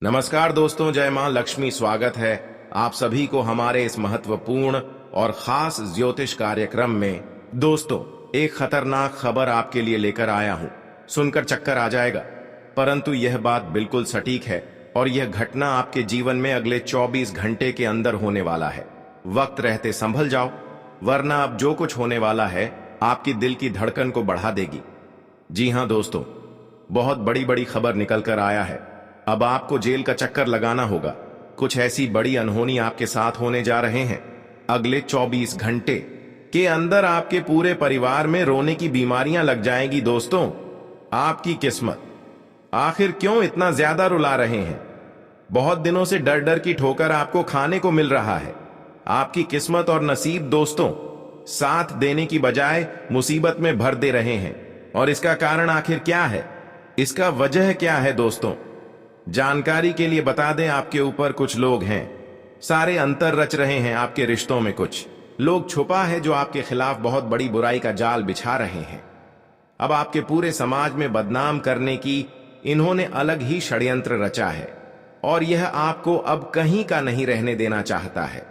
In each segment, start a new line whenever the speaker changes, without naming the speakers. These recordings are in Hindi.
नमस्कार दोस्तों, जय मां लक्ष्मी। स्वागत है आप सभी को हमारे इस महत्वपूर्ण और खास ज्योतिष कार्यक्रम में। दोस्तों, एक खतरनाक खबर आपके लिए लेकर आया हूं। सुनकर चक्कर आ जाएगा, परंतु यह बात बिल्कुल सटीक है और यह घटना आपके जीवन में अगले 24 घंटे के अंदर होने वाला है। वक्त रहते संभल जाओ, वरना अब जो कुछ होने वाला है आपकी दिल की धड़कन को बढ़ा देगी। जी हां दोस्तों, बहुत बड़ी बड़ी खबर निकल कर आया है। अब आपको जेल का चक्कर लगाना होगा। कुछ ऐसी बड़ी अनहोनी आपके साथ होने जा रहे हैं। अगले 24 घंटे के अंदर आपके पूरे परिवार में रोने की बीमारियां लग जाएंगी। दोस्तों, आपकी किस्मत आखिर क्यों इतना ज्यादा रुला रहे हैं? बहुत दिनों से डर डर की ठोकर आपको खाने को मिल रहा है। आपकी किस्मत और नसीब दोस्तों साथ देने की बजाय मुसीबत में भर दे रहे हैं। और इसका कारण आखिर क्या है? इसका वजह क्या है दोस्तों? जानकारी के लिए बता दें, आपके ऊपर कुछ लोग हैं, सारे अंतर रच रहे हैं। आपके रिश्तों में कुछ लोग छुपा है जो आपके खिलाफ बहुत बड़ी बुराई का जाल बिछा रहे हैं। अब आपके पूरे समाज में बदनाम करने की इन्होंने अलग ही षड्यंत्र रचा है और यह आपको अब कहीं का नहीं रहने देना चाहता है।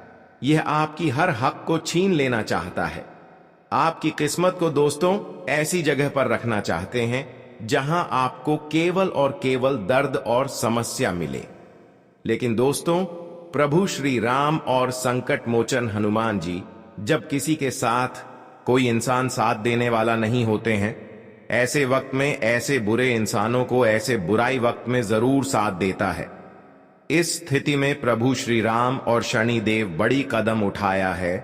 यह आपकी हर हक को छीन लेना चाहता है। आपकी किस्मत को दोस्तों ऐसी जगह पर रखना चाहते हैं जहां आपको केवल और केवल दर्द और समस्या मिले। लेकिन दोस्तों, प्रभु श्री राम और संकट मोचन हनुमान जी जब किसी के साथ कोई इंसान साथ देने वाला नहीं होते हैं, ऐसे वक्त में ऐसे बुरे इंसानों को ऐसे बुराई वक्त में जरूर साथ देता है। इस स्थिति में प्रभु श्री राम और शनिदेव बड़ी कदम उठाया है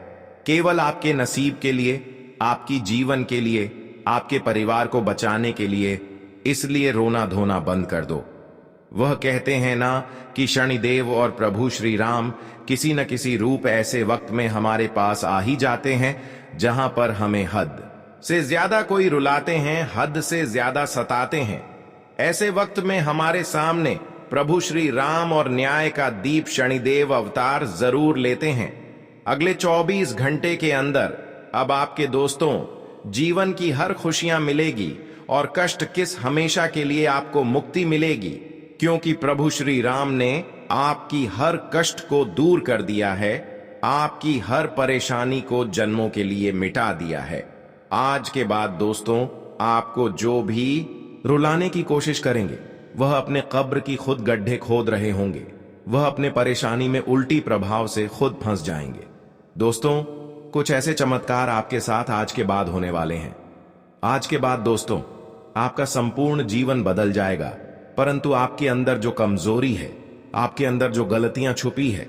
केवल आपके नसीब के लिए, आपकी जीवन के लिए, आपके परिवार को बचाने के लिए। इसलिए रोना धोना बंद कर दो। वह कहते हैं ना कि शनिदेव और प्रभु श्री राम किसी न किसी रूप ऐसे वक्त में हमारे पास आ ही जाते हैं जहां पर हमें हद से ज्यादा कोई रुलाते हैं, हद से ज्यादा सताते हैं। ऐसे वक्त में हमारे सामने प्रभु श्री राम और न्याय का दीप शनिदेव अवतार जरूर लेते हैं। अगले 24 घंटे के अंदर अब आपके दोस्तों जीवन की हर खुशियां मिलेगी और कष्ट किस हमेशा के लिए आपको मुक्ति मिलेगी, क्योंकि प्रभु श्री राम ने आपकी हर कष्ट को दूर कर दिया है, आपकी हर परेशानी को जन्मों के लिए मिटा दिया है। आज के बाद दोस्तों आपको जो भी रुलाने की कोशिश करेंगे वह अपने कब्र की खुद गड्ढे खोद रहे होंगे। वह अपने परेशानी में उल्टी प्रभाव से खुद फंस जाएंगे। दोस्तों, कुछ ऐसे चमत्कार आपके साथ आज के बाद होने वाले हैं। आज के बाद दोस्तों आपका संपूर्ण जीवन बदल जाएगा, परंतु आपके अंदर जो कमजोरी है, आपके अंदर जो गलतियां छुपी है,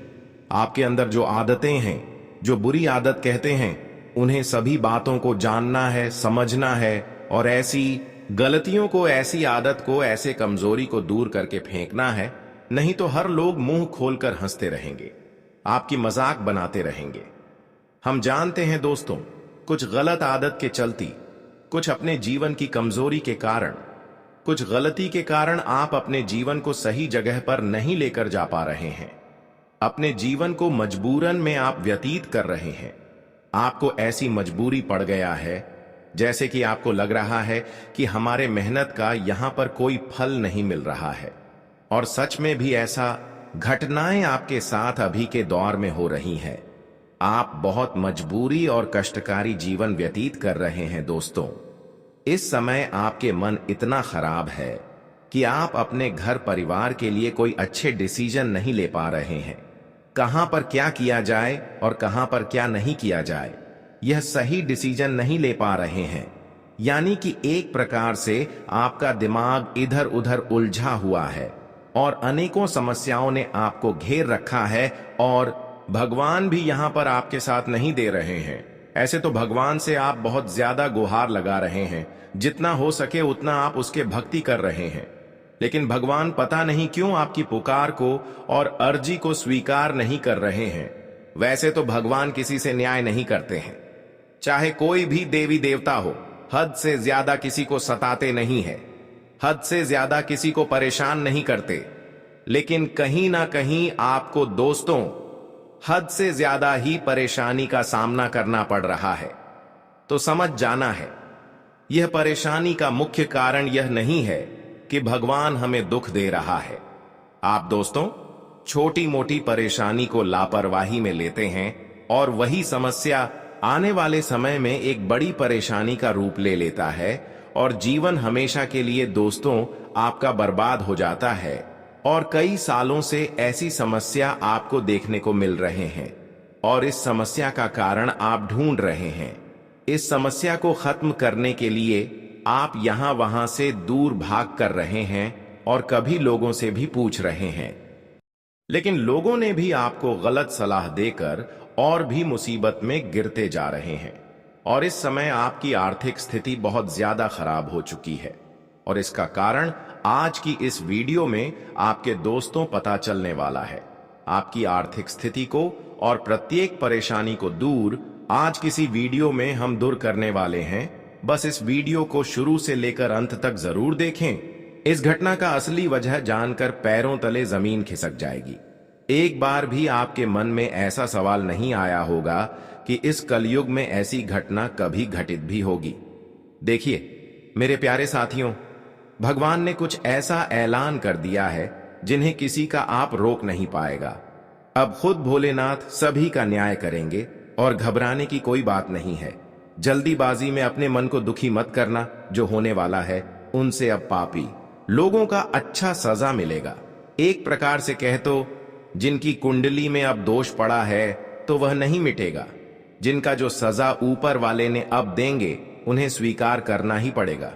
आपके अंदर जो आदतें हैं, जो बुरी आदत कहते हैं, उन्हें सभी बातों को जानना है, समझना है और ऐसी गलतियों को, ऐसी आदत को, ऐसे कमजोरी को दूर करके फेंकना है। नहीं तो हर लोग मुंह खोलकर हंसते रहेंगे, आपकी मजाक बनाते रहेंगे। हम जानते हैं दोस्तों, कुछ गलत आदत के चलती, कुछ अपने जीवन की कमजोरी के कारण, कुछ गलती के कारण आप अपने जीवन को सही जगह पर नहीं लेकर जा पा रहे हैं। अपने जीवन को मजबूरन में आप व्यतीत कर रहे हैं। आपको ऐसी मजबूरी पड़ गया है जैसे कि आपको लग रहा है कि हमारे मेहनत का यहां पर कोई फल नहीं मिल रहा है। और सच में भी ऐसा घटनाएं आपके साथ अभी के दौर में हो रही हैं। आप बहुत मजबूरी और कष्टकारी जीवन व्यतीत कर रहे हैं। दोस्तों, इस समय आपके मन इतना खराब है कि आप अपने घर परिवार के लिए कोई अच्छे डिसीजन नहीं ले पा रहे हैं। कहां पर क्या किया जाए और कहां पर क्या नहीं किया जाए, यह सही डिसीजन नहीं ले पा रहे हैं। यानी कि एक प्रकार से आपका दिमाग इधर उधर उलझा हुआ है और अनेकों समस्याओं ने आपको घेर रखा है और भगवान भी यहां पर आपके साथ नहीं दे रहे हैं। ऐसे तो भगवान से आप बहुत ज्यादा गुहार लगा रहे हैं, जितना हो सके उतना आप उसके भक्ति कर रहे हैं, लेकिन भगवान पता नहीं क्यों आपकी पुकार को और अर्जी को स्वीकार नहीं कर रहे हैं। वैसे तो भगवान किसी से न्याय नहीं करते हैं, चाहे कोई भी देवी देवता हो। हद से ज्यादा किसी को सताते नहीं है, हद से ज्यादा किसी को परेशान नहीं करते। लेकिन कहीं ना कहीं आपको दोस्तों हद से ज्यादा ही परेशानी का सामना करना पड़ रहा है। तो समझ जाना है, यह परेशानी का मुख्य कारण यह नहीं है कि भगवान हमें दुख दे रहा है। आप दोस्तों छोटी मोटी परेशानी को लापरवाही में लेते हैं और वही समस्या आने वाले समय में एक बड़ी परेशानी का रूप ले लेता है और जीवन हमेशा के लिए दोस्तों आपका बर्बाद हो जाता है। और कई सालों से ऐसी समस्या आपको देखने को मिल रहे हैं और इस समस्या का कारण आप ढूंढ रहे हैं। इस समस्या को खत्म करने के लिए आप यहां वहां से दूर भाग कर रहे हैं और कभी लोगों से भी पूछ रहे हैं, लेकिन लोगों ने भी आपको गलत सलाह देकर और भी मुसीबत में गिरते जा रहे हैं। और इस समय आपकी आर्थिक स्थिति बहुत ज्यादा खराब हो चुकी है और इसका कारण आज की इस वीडियो में आपके दोस्तों पता चलने वाला है। आपकी आर्थिक स्थिति को और प्रत्येक परेशानी को दूर आज किसी वीडियो में हम दूर करने वाले हैं। बस इस वीडियो को शुरू से लेकर अंत तक जरूर देखें। इस घटना का असली वजह जानकर पैरों तले जमीन खिसक जाएगी। एक बार भी आपके मन में ऐसा सवाल नहीं आया होगा कि इस कलयुग में ऐसी घटना कभी घटित भी होगी। देखिए मेरे प्यारे साथियों, भगवान ने कुछ ऐसा ऐलान कर दिया है जिन्हें किसी का आप रोक नहीं पाएगा। अब खुद भोलेनाथ सभी का न्याय करेंगे और घबराने की कोई बात नहीं है। जल्दीबाजी में अपने मन को दुखी मत करना। जो होने वाला है उनसे अब पापी लोगों का अच्छा सजा मिलेगा। एक प्रकार से कह तो जिनकी कुंडली में अब दोष पड़ा है तो वह नहीं मिटेगा। जिनका जो सजा ऊपर वाले ने अब देंगे उन्हें स्वीकार करना ही पड़ेगा।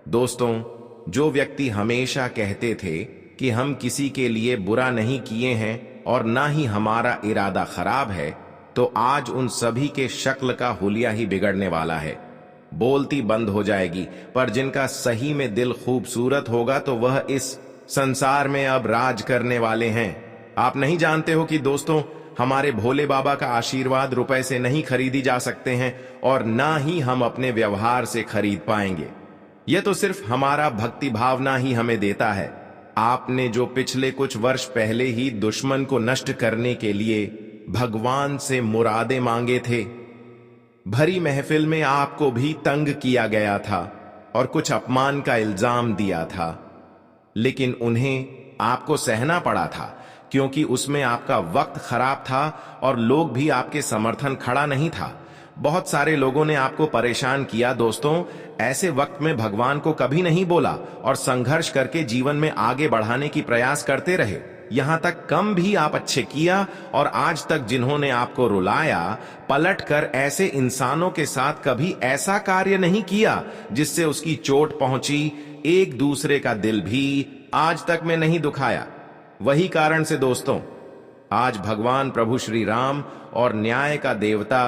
दोस्तों, जो व्यक्ति हमेशा कहते थे कि हम किसी के लिए बुरा नहीं किए हैं और ना ही हमारा इरादा खराब है, तो आज उन सभी के शक्ल का हुलिया ही बिगड़ने वाला है। बोलती बंद हो जाएगी। पर जिनका सही में दिल खूबसूरत होगा तो वह इस संसार में अब राज करने वाले हैं। आप नहीं जानते हो कि दोस्तों, हमारे भोले बाबा का आशीर्वाद रुपए से नहीं खरीदी जा सकते हैं और ना ही हम अपने व्यवहार से खरीद पाएंगे। यह तो सिर्फ हमारा भक्ति भावना ही हमें देता है। आपने जो पिछले कुछ वर्ष पहले ही दुश्मन को नष्ट करने के लिए भगवान से मुरादे मांगे थे, भरी महफिल में आपको भी तंग किया गया था और कुछ अपमान का इल्जाम दिया था, लेकिन उन्हें आपको सहना पड़ा था क्योंकि उसमें आपका वक्त खराब था और लोग भी आपके समर्थन खड़ा नहीं था। बहुत सारे लोगों ने आपको परेशान किया। दोस्तों, ऐसे वक्त में भगवान को कभी नहीं बोला और संघर्ष करके जीवन में आगे बढ़ाने की प्रयास करते रहे। यहां तक कम भी आप अच्छे किया और आज तक जिन्होंने आपको रुलाया, पलटकर ऐसे इंसानों के साथ कभी ऐसा कार्य नहीं किया जिससे उसकी चोट पहुंची। एक दूसरे का दिल भी आज तक में नहीं दुखाया। वही कारण से दोस्तों, आज भगवान प्रभु श्री राम और न्याय का देवता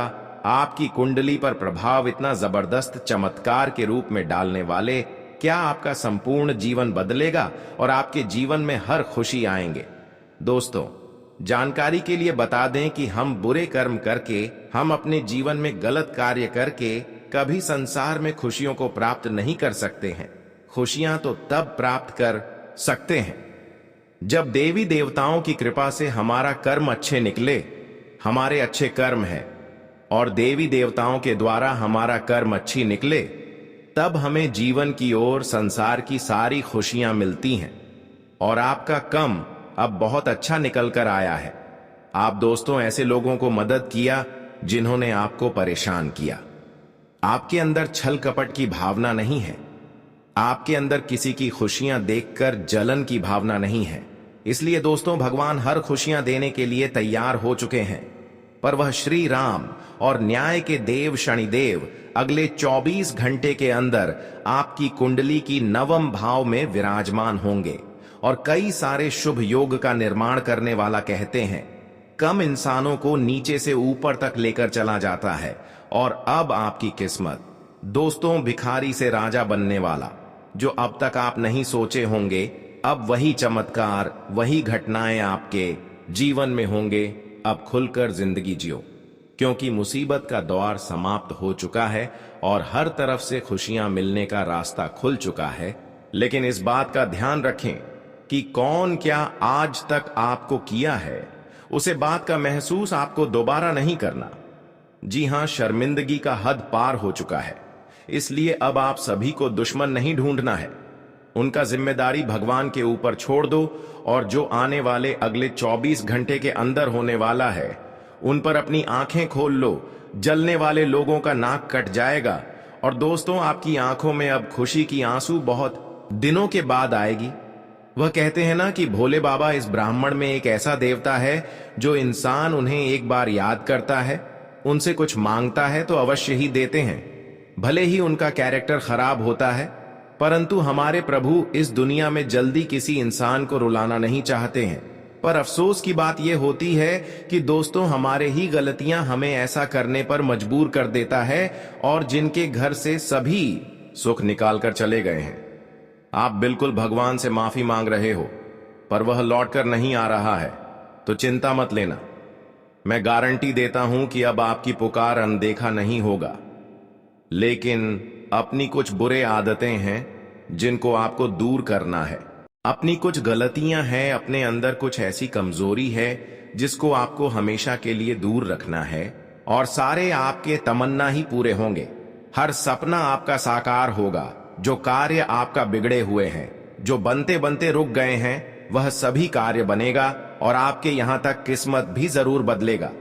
आपकी कुंडली पर प्रभाव इतना जबरदस्त चमत्कार के रूप में डालने वाले, क्या आपका संपूर्ण जीवन बदलेगा और आपके जीवन में हर खुशी आएंगे। दोस्तों, जानकारी के लिए बता दें कि हम बुरे कर्म करके, हम अपने जीवन में गलत कार्य करके कभी संसार में खुशियों को प्राप्त नहीं कर सकते हैं। खुशियां तो तब प्राप्त कर सकते हैं जब देवी देवताओं की कृपा से हमारा कर्म अच्छे निकले। हमारे अच्छे कर्म हैं और देवी देवताओं के द्वारा हमारा कर्म अच्छी निकले, तब हमें जीवन की ओर संसार की सारी खुशियां मिलती हैं। और आपका कर्म अब बहुत अच्छा निकल कर आया है। आप दोस्तों ऐसे लोगों को मदद किया जिन्होंने आपको परेशान किया। आपके अंदर छल कपट की भावना नहीं है। आपके अंदर किसी की खुशियां देखकर जलन की भावना नहीं है। इसलिए दोस्तों, भगवान हर खुशियां देने के लिए तैयार हो चुके हैं। पर वह श्री राम और न्याय के देव शनिदेव अगले 24 घंटे के अंदर आपकी कुंडली की नवम भाव में विराजमान होंगे और कई सारे शुभ योग का निर्माण करने वाला कहते हैं, कम इंसानों को नीचे से ऊपर तक लेकर चला जाता है। और अब आपकी किस्मत दोस्तों, भिखारी से राजा बनने वाला, जो अब तक आप नहीं सोचे होंगे, अब वही चमत्कार, वही घटनाएं आपके जीवन में होंगे। अब खुलकर जिंदगी जियो, क्योंकि मुसीबत का दौर समाप्त हो चुका है और हर तरफ से खुशियां मिलने का रास्ता खुल चुका है। लेकिन इस बात का ध्यान रखें कि कौन क्या आज तक आपको किया है, उसे बात का महसूस आपको दोबारा नहीं करना। जी हां, शर्मिंदगी का हद पार हो चुका है। इसलिए अब आप सभी को दुश्मन नहीं ढूंढना है। उनका जिम्मेदारी भगवान के ऊपर छोड़ दो और जो आने वाले अगले 24 घंटे के अंदर होने वाला है उन पर अपनी आंखें खोल लो। जलने वाले लोगों का नाक कट जाएगा। और दोस्तों, आपकी आंखों में अब खुशी की आंसू बहुत दिनों के बाद आएगी। वह कहते हैं ना कि भोले बाबा इस ब्राह्मण में एक ऐसा देवता है जो इंसान उन्हें एक बार याद करता है, उनसे कुछ मांगता है तो अवश्य ही देते हैं। भले ही उनका कैरेक्टर खराब होता है, परंतु हमारे प्रभु इस दुनिया में जल्दी किसी इंसान को रुलाना नहीं चाहते हैं। पर अफसोस की बात यह होती है कि दोस्तों, हमारे ही गलतियां हमें ऐसा करने पर मजबूर कर देता है और जिनके घर से सभी सुख निकाल कर चले गए हैं। आप बिल्कुल भगवान से माफी मांग रहे हो, पर वह लौटकर नहीं आ रहा है, तो चिंता मत लेना। मैं गारंटी देता हूं कि अब आपकी पुकार अनदेखा नहीं होगा। लेकिन अपनी कुछ बुरे आदतें हैं जिनको आपको दूर करना है। अपनी कुछ गलतियां हैं, अपने अंदर कुछ ऐसी कमजोरी है जिसको आपको हमेशा के लिए दूर रखना है, और सारे आपके तमन्ना ही पूरे होंगे। हर सपना आपका साकार होगा। जो कार्य आपका बिगड़े हुए हैं, जो बनते बनते रुक गए हैं, वह सभी कार्य बनेगा और आपके यहां तक किस्मत भी जरूर बदलेगा।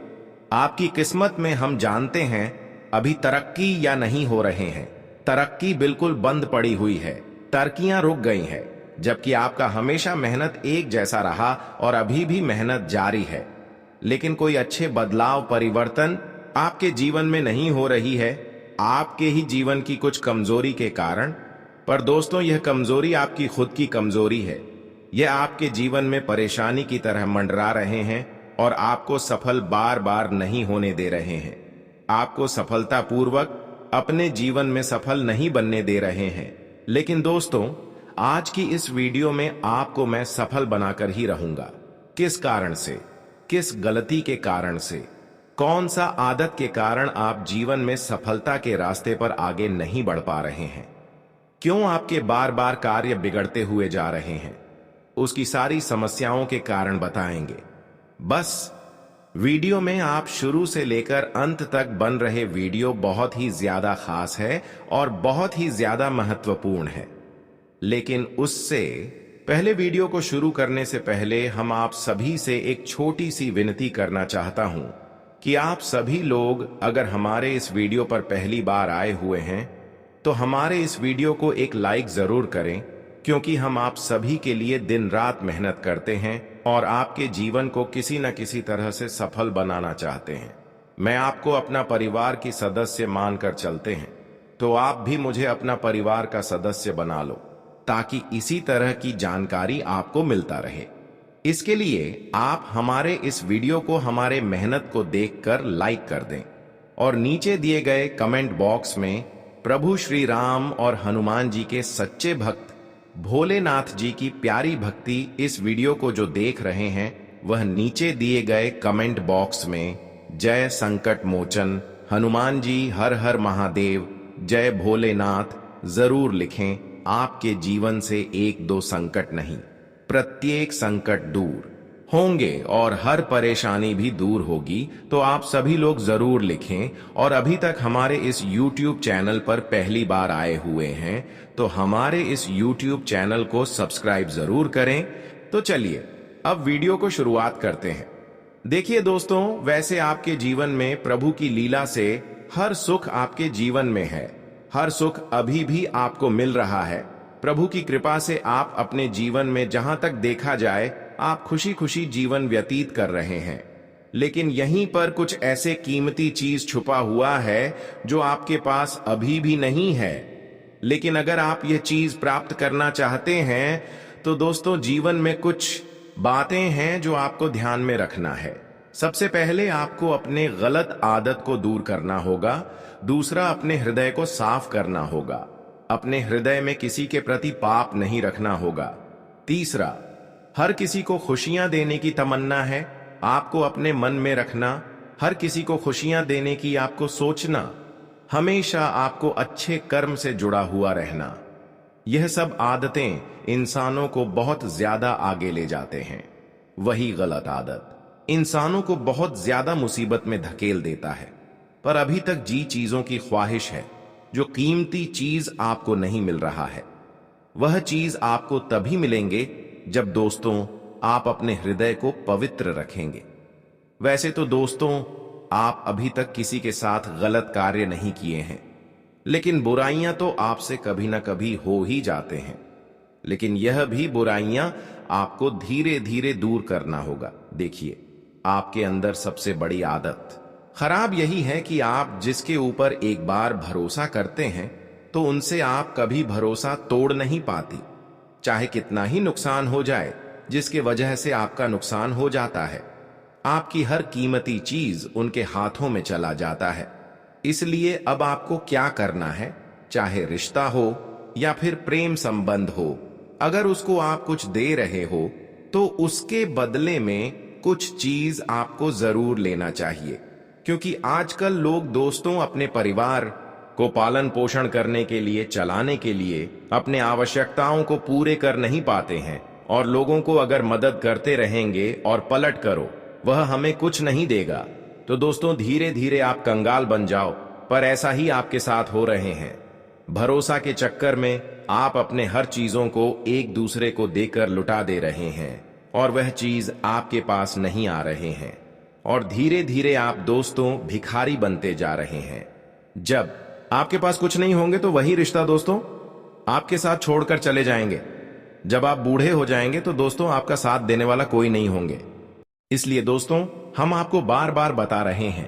आपकी किस्मत में हम जानते हैं अभी तरक्की या नहीं हो रहे हैं। तरक्की बिल्कुल बंद पड़ी हुई है, तरक्कियां रुक गई हैं, जबकि आपका हमेशा मेहनत एक जैसा रहा और अभी भी मेहनत जारी है। लेकिन कोई अच्छे बदलाव, परिवर्तन आपके जीवन में नहीं हो रही है, आपके ही जीवन की कुछ कमजोरी के कारण। पर दोस्तों, यह कमजोरी आपकी खुद की कमजोरी है। यह आपके जीवन में परेशानी की तरह मंडरा रहे हैं और आपको सफल बार बार नहीं होने दे रहे हैं। आपको सफलतापूर्वक अपने जीवन में सफल नहीं बनने दे रहे हैं। लेकिन दोस्तों, आज की इस वीडियो में आपको मैं सफल बनाकर ही रहूंगा। किस कारण से, किस गलती के कारण से, कौन सा आदत के कारण आप जीवन में सफलता के रास्ते पर आगे नहीं बढ़ पा रहे हैं, क्यों आपके बार बार कार्य बिगड़ते हुए जा रहे हैं, उसकी सारी समस्याओं के कारण बताएंगे। बस वीडियो में आप शुरू से लेकर अंत तक बन रहे वीडियो बहुत ही ज्यादा खास है और बहुत ही ज्यादा महत्वपूर्ण है। लेकिन उससे पहले, वीडियो को शुरू करने से पहले हम आप सभी से एक छोटी सी विनती करना चाहता हूं कि आप सभी लोग अगर हमारे इस वीडियो पर पहली बार आए हुए हैं तो हमारे इस वीडियो को एक लाइक जरूर करें, क्योंकि हम आप सभी के लिए दिन रात मेहनत करते हैं और आपके जीवन को किसी न किसी तरह से सफल बनाना चाहते हैं। मैं आपको अपना परिवार की सदस्य मानकर चलते हैं, तो आप भी मुझे अपना परिवार का सदस्य बना लो, ताकि इसी तरह की जानकारी आपको मिलता रहे। इसके लिए आप हमारे इस वीडियो को हमारे मेहनत को देखकर लाइक कर दें और नीचे दिए गए कमेंट बॉक्स में प्रभु श्री राम और हनुमान जी के सच्चे भक्त भोलेनाथ जी की प्यारी भक्ति इस वीडियो को जो देख रहे हैं, वह नीचे दिए गए कमेंट बॉक्स में जय संकट मोचन, हनुमान जी हर हर महादेव, जय भोलेनाथ जरूर लिखें। आपके जीवन से एक दो संकट नहीं, प्रत्येक संकट दूर होंगे और हर परेशानी भी दूर होगी। तो आप सभी लोग जरूर लिखें। और अभी तक हमारे इस YouTube चैनल पर पहली बार आए हुए हैं तो हमारे इस YouTube चैनल को सब्सक्राइब जरूर करें। तो चलिए अब वीडियो को शुरुआत करते हैं। देखिए दोस्तों, वैसे आपके जीवन में प्रभु की लीला से हर सुख आपके जीवन में है, हर सुख अभी भी आपको मिल रहा है। प्रभु की कृपा से आप अपने जीवन में जहां तक देखा जाए आप खुशी खुशी जीवन व्यतीत कर रहे हैं। लेकिन यहीं पर कुछ ऐसे कीमती चीज छुपा हुआ है जो आपके पास अभी भी नहीं है। लेकिन अगर आप यह चीज प्राप्त करना चाहते हैं तो दोस्तों, जीवन में कुछ बातें हैं जो आपको ध्यान में रखना है। सबसे पहले आपको अपने गलत आदत को दूर करना होगा। दूसरा, अपने हृदय को साफ करना होगा। अपने हृदय में किसी के प्रति पाप नहीं रखना होगा। तीसरा, हर किसी को खुशियां देने की तमन्ना है, आपको अपने मन में रखना। हर किसी को खुशियां देने की आपको सोचना। हमेशा आपको अच्छे कर्म से जुड़ा हुआ रहना। यह सब आदतें इंसानों को बहुत ज्यादा आगे ले जाते हैं। वही गलत आदत इंसानों को बहुत ज्यादा मुसीबत में धकेल देता है। पर अभी तक जी चीजों की ख्वाहिश है, जो कीमती चीज आपको नहीं मिल रहा है। वह चीज आपको तभी मिलेंगे जब दोस्तों आप अपने हृदय को पवित्र रखेंगे। वैसे तो दोस्तों, आप अभी तक किसी के साथ गलत कार्य नहीं किए हैं, लेकिन बुराइयां तो आपसे कभी ना कभी हो ही जाते हैं। लेकिन यह भी बुराइयां आपको धीरे धीरे दूर करना होगा। देखिए, आपके अंदर सबसे बड़ी आदत खराब यही है कि आप जिसके ऊपर एक बार भरोसा करते हैं तो उनसे आप कभी भरोसा तोड़ नहीं पाती, चाहे कितना ही नुकसान हो जाए, जिसके वजह से आपका नुकसान हो जाता है। आपकी हर कीमती चीज उनके हाथों में चला जाता है। इसलिए अब आपको क्या करना है, चाहे रिश्ता हो या फिर प्रेम संबंध हो, अगर उसको आप कुछ दे रहे हो तो उसके बदले में कुछ चीज आपको जरूर लेना चाहिए। क्योंकि आजकल लोग दोस्तों अपने परिवार को पालन पोषण करने के लिए, चलाने के लिए अपने आवश्यकताओं को पूरे कर नहीं पाते हैं, और लोगों को अगर मदद करते रहेंगे और पलट करो वह हमें कुछ नहीं देगा, तो दोस्तों धीरे धीरे आप कंगाल बन जाओ। पर ऐसा ही आपके साथ हो रहे हैं। भरोसा के चक्कर में आप अपने हर चीजों को एक दूसरे को देकर लुटा दे रहे हैं और वह चीज आपके पास नहीं आ रहे हैं, और धीरे धीरे आप दोस्तों भिखारी बनते जा रहे हैं। जब आपके पास कुछ नहीं होंगे तो वही रिश्ता दोस्तों आपके साथ छोड़कर चले जाएंगे। जब आप बूढ़े हो जाएंगे तो दोस्तों आपका साथ देने वाला कोई नहीं होंगे। इसलिए दोस्तों, हम आपको बार बार बता रहे हैं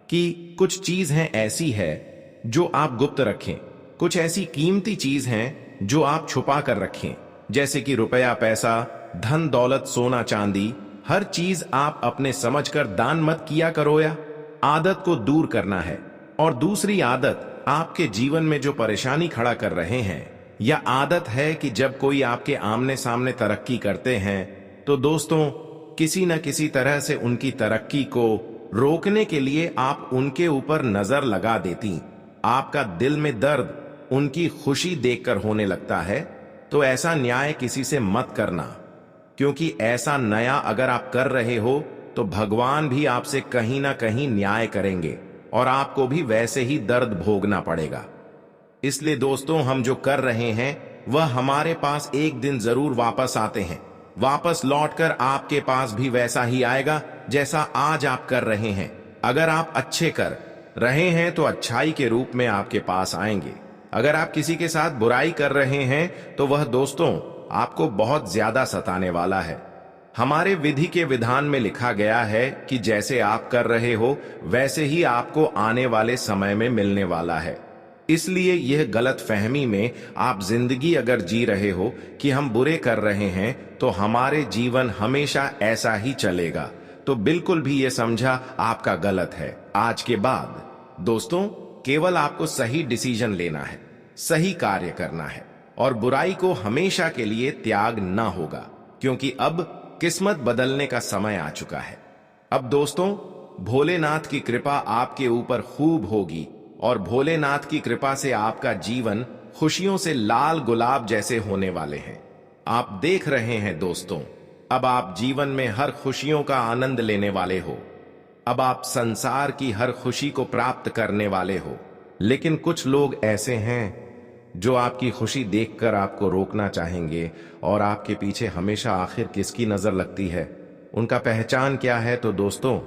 कि कुछ चीज हैं ऐसी है जो आप गुप्त रखें, कुछ ऐसी कीमती चीज हैं जो आप छुपा कर रखें, जैसे कि रुपया, पैसा, धन दौलत, सोना चांदी, हर चीज आप अपने समझकर दान मत किया करो। या आदत को दूर करना है। और दूसरी आदत, आपके जीवन में जो परेशानी खड़ा कर रहे हैं, यह आदत है कि जब कोई आपके आमने सामने तरक्की करते हैं तो दोस्तों किसी न किसी तरह से उनकी तरक्की को रोकने के लिए आप उनके ऊपर नजर लगा देती। आपका दिल में दर्द उनकी खुशी देखकर होने लगता है। तो ऐसा न्याय किसी से मत करना, क्योंकि ऐसा नया अगर आप कर रहे हो तो भगवान भी आपसे कहीं ना कहीं न्याय करेंगे और आपको भी वैसे ही दर्द भोगना पड़ेगा। इसलिए दोस्तों, हम जो कर रहे हैं वह हमारे पास एक दिन जरूर वापस आते हैं। वापस लौटकर आपके पास भी वैसा ही आएगा जैसा आज आप कर रहे हैं। अगर आप अच्छे कर रहे हैं तो अच्छाई के रूप में आपके पास आएंगे। अगर आप किसी के साथ बुराई कर रहे हैं तो वह दोस्तों आपको बहुत ज्यादा सताने वाला है। हमारे विधि के विधान में लिखा गया है कि जैसे आप कर रहे हो वैसे ही आपको आने वाले समय में मिलने वाला है। इसलिए यह गलत फहमी में आप जिंदगी अगर जी रहे हो कि हम बुरे कर रहे हैं तो हमारे जीवन हमेशा ऐसा ही चलेगा, तो बिल्कुल भी यह समझा आपका गलत है। आज के बाद दोस्तों केवल आपको सही डिसीजन लेना है, सही कार्य करना है और बुराई को हमेशा के लिए त्याग ना होगा, क्योंकि अब किस्मत बदलने का समय आ चुका है। अब दोस्तों भोलेनाथ की कृपा आपके ऊपर खूब होगी और भोलेनाथ की कृपा से आपका जीवन खुशियों से लाल गुलाब जैसे होने वाले हैं। आप देख रहे हैं दोस्तों, अब आप जीवन में हर खुशियों का आनंद लेने वाले हो। अब आप संसार की हर खुशी को प्राप्त करने वाले हो। लेकिन कुछ लोग ऐसे हैं जो आपकी खुशी देखकर आपको रोकना चाहेंगे और आपके पीछे हमेशा आखिर किसकी नजर लगती है, उनका पहचान क्या है? तो दोस्तों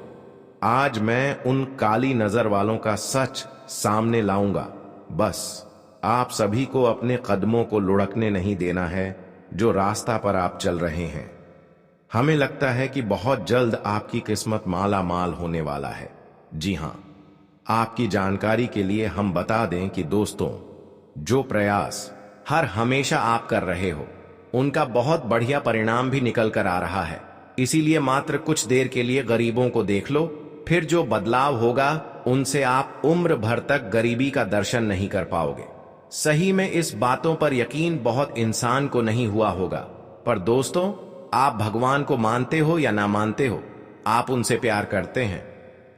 आज मैं उन काली नजर वालों का सच सामने लाऊंगा। बस आप सभी को अपने कदमों को लुढ़कने नहीं देना है जो रास्ता पर आप चल रहे हैं। हमें लगता है कि बहुत जल्द आपकी किस्मत माला माल होने वाला है। जी हां, आपकी जानकारी के लिए हम बता दें कि दोस्तों जो प्रयास हर हमेशा आप कर रहे हो उनका बहुत बढ़िया परिणाम भी निकल कर आ रहा है। इसीलिए मात्र कुछ देर के लिए गरीबों को देख लो, फिर जो बदलाव होगा उनसे आप उम्र भर तक गरीबी का दर्शन नहीं कर पाओगे। सही में इस बातों पर यकीन बहुत इंसान को नहीं हुआ होगा, पर दोस्तों आप भगवान को मानते हो या ना मानते हो, आप उनसे प्यार करते हैं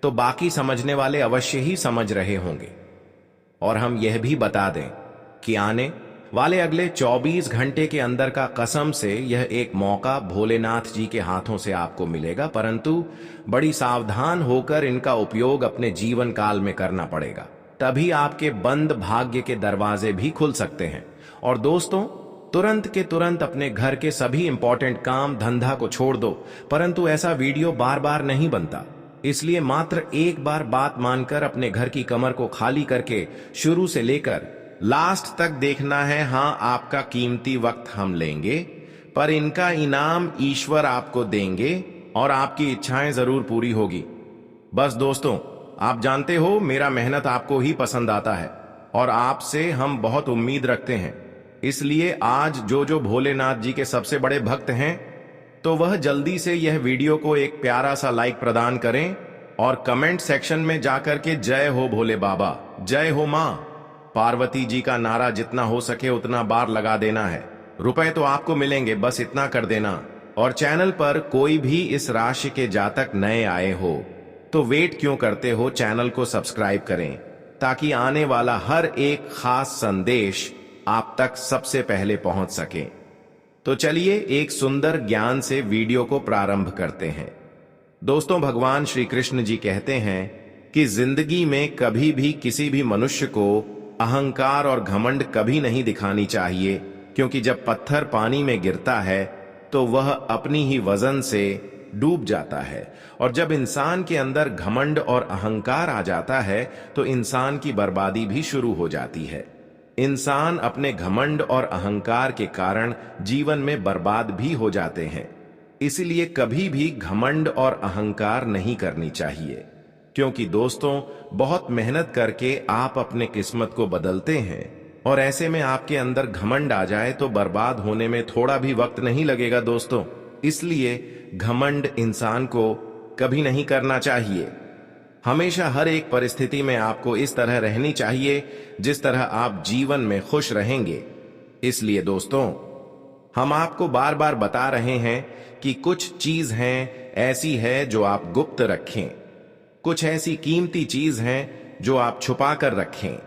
तो बाकी समझने वाले अवश्य ही समझ रहे होंगे। और हम यह भी बता दें कि आने वाले अगले 24 घंटे के अंदर का कसम से यह एक मौका भोलेनाथ जी के हाथों से आपको मिलेगा, परंतु बड़ी सावधान होकर इनका उपयोग अपने जीवन काल में करना पड़ेगा। तभी आपके बंद भाग्य के दरवाजे भी खुल सकते हैं। और दोस्तों तुरंत के तुरंत अपने घर के सभी इंपॉर्टेंट काम धंधा को छोड़ दो, परंतु ऐसा वीडियो बार बार नहीं बनता। इसलिए मात्र एक बार बात मानकर अपने घर की कमर को खाली करके शुरू से लेकर लास्ट तक देखना है। हाँ, आपका कीमती वक्त हम लेंगे, पर इनका इनाम ईश्वर आपको देंगे और आपकी इच्छाएं जरूर पूरी होगी। बस दोस्तों, आप जानते हो मेरा मेहनत आपको ही पसंद आता है और आपसे हम बहुत उम्मीद रखते हैं। इसलिए आज जो भोलेनाथ जी के सबसे बड़े भक्त हैं, तो वह जल्दी से यह वीडियो को एक प्यारा सा लाइक प्रदान करें और कमेंट सेक्शन में जाकर के जय हो भोले बाबा, जय हो मां पार्वती जी का नारा जितना हो सके उतना बार लगा देना है। रुपए तो आपको मिलेंगे, बस इतना कर देना। और चैनल पर कोई भी इस राशि के जातक नए आए हो तो वेट क्यों करते हो, चैनल को सब्सक्राइब करें ताकि आने वाला हर एक खास संदेश आप तक सबसे पहले पहुंच सके। तो चलिए एक सुंदर ज्ञान से वीडियो को प्रारंभ करते हैं। दोस्तों, भगवान श्री कृष्ण जी कहते हैं कि जिंदगी में कभी भी किसी भी मनुष्य को अहंकार और घमंड कभी नहीं दिखानी चाहिए, क्योंकि जब पत्थर पानी में गिरता है तो वह अपनी ही वजन से डूब जाता है, और जब इंसान के अंदर घमंड और अहंकार आ जाता है तो इंसान की बर्बादी भी शुरू हो जाती है। इंसान अपने घमंड और अहंकार के कारण जीवन में बर्बाद भी हो जाते हैं। इसलिए कभी भी घमंड और अहंकार नहीं करनी चाहिए, क्योंकि दोस्तों बहुत मेहनत करके आप अपने किस्मत को बदलते हैं, और ऐसे में आपके अंदर घमंड आ जाए तो बर्बाद होने में थोड़ा भी वक्त नहीं लगेगा दोस्तों। इसलिए घमंड इंसान को कभी नहीं करना चाहिए। हमेशा हर एक परिस्थिति में आपको इस तरह रहनी चाहिए जिस तरह आप जीवन में खुश रहेंगे। इसलिए दोस्तों, हम आपको बार बार बता रहे हैं कि कुछ चीज हैं ऐसी है जो आप गुप्त रखें, कुछ ऐसी कीमती चीज हैं जो आप छुपा कर रखें,